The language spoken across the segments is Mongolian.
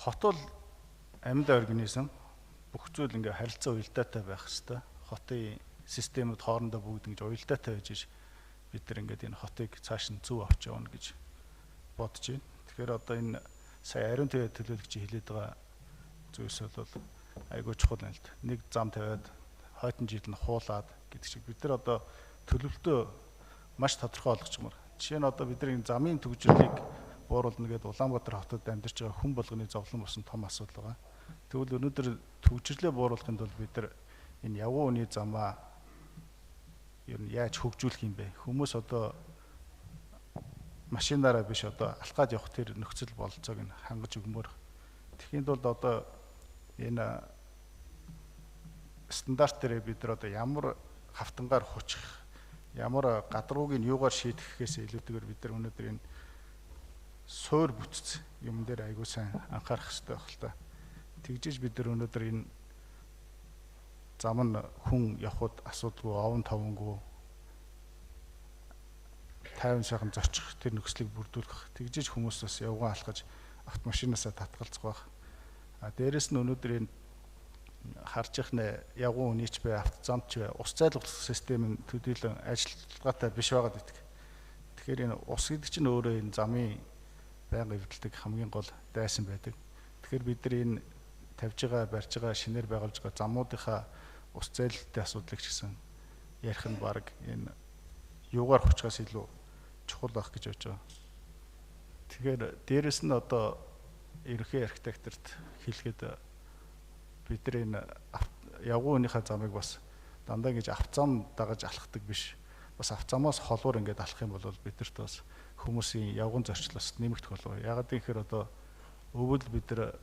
хот бол амьд организм бүх зүйл ингээ харилцаа уялдаатай байх хэвээр. Хотын системүүд хоорондоо бүгд ингэж уялдаатай байж бид нар ингээд энэ хотыг цааш нь зөв авч явна гэж бодож байна. Тэгэхээр одоо энэ сая ариун төвийн төлөөлөгчийн хэлээд байгаа зүйлс бол айгүй чухал юм л да. Нэг зам тавиад хойдон жил нь хуулаад гэдэг шиг бид нар одоо төлөвлөлтөө маш тодорхой болгочмоор. Жишээ нь одоо бидний замын төвжирлийг бууруулна гэдэг Улаанбаатар хотод амьдарч байгаа хүн болгоны зовлон болсон том асуудал байгаа. Тэгвэл өнөөдөр төвжирлээ бууруулахын тулд бид нар энэ явган үний замаа ер нь яаж хөгжүүлэх юм бэ? Хүмүүс одоо машинаараа биш одоо алхаад явах тэр нөхцөл бололцоог нь хангаж өгмөр. Тэгэхийн тулд одоо энэ стандарт дээр бид нар одоо ямар хавтангаар хучих, ямар гадрууг нь юугаар шийдэхээс илүүтэйгээр бид нар өнөөдөр энэ суур бүтц юм дээр айгүй сайн анхаарах хэрэгтэй байх л та. Тэгжиж бид нар өнөөдөр энэ зам нь хүн явхад асуудалгүй, овон товонгүй 50 сайхан зорчих тэр нөхцөлийг бүрдүүлэх. Тэгжиж хүмүүс бас явган алхаж автомашинаасаа татгалзах байх. Дээрэс нь өнөөдөр энэ харж ихнэ явган үнийч бай, автозамч бай, ус зайлуулах систем нь төдийлөн ажиллагаатай биш байгаад байдаг. Тэгэхээр энэ ус гэдэг чинь өөрөө энэ замын байнга эвдэлдэг хамгийн гол дайсан байдаг. Тэгэхээр бид нар энэ тавьж байгаа, барьж байгаа, шинээр байгуулж байгаа замуудынхаа ус зайлуулалтын асуудлыг ч гэсэн ярих нь баг энэ юугаар хүчгээс илүү чухал байх гэж бодож байгаа. Тэгэхээр дээрэс нь одоо ерөнхий архитекторт хэлэхэд бид нар энэ явган үнийхээ замыг бас дандаа ингэж автозам дагаж алхдаг биш. Бас автозамаас холуур ингээд алхах юм бол бидэрт бас хүмүүсийн явган зорчлоос нэмэгдэх болов. Ягаад гэхээр одоо өвөл бид нар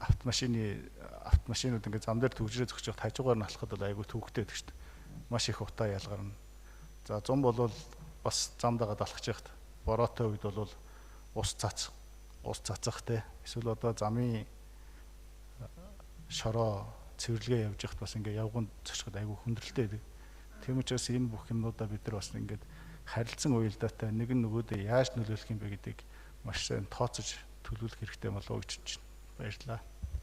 автомашинууд ингээд зам дээр төвжрээ зогсож явахад хажуугаар нь алхахад бол айгүй төвөгтэй байдаг шүү дээ. Маш их утаа ялгарна. За зам бол бас зам дагаад алхаж яхад бороотой үед бол ус цацах те. Эсвэл одоо замын шороо цэвэрлэгээ явж яхад бас ингээд явган зорчход айгүй хүндрэлтэй байдаг. Тийм учраас энэ бүх юмнуудаа бид нар бас ингээд харилцан уялдаатай нэг нь нөгөөдөө яаж нөлөөлөх юм бэ гэдгийг маш сайн тооцож төлөвлөх хэрэгтэй болов уу гэж бодож байна. Баярлалаа.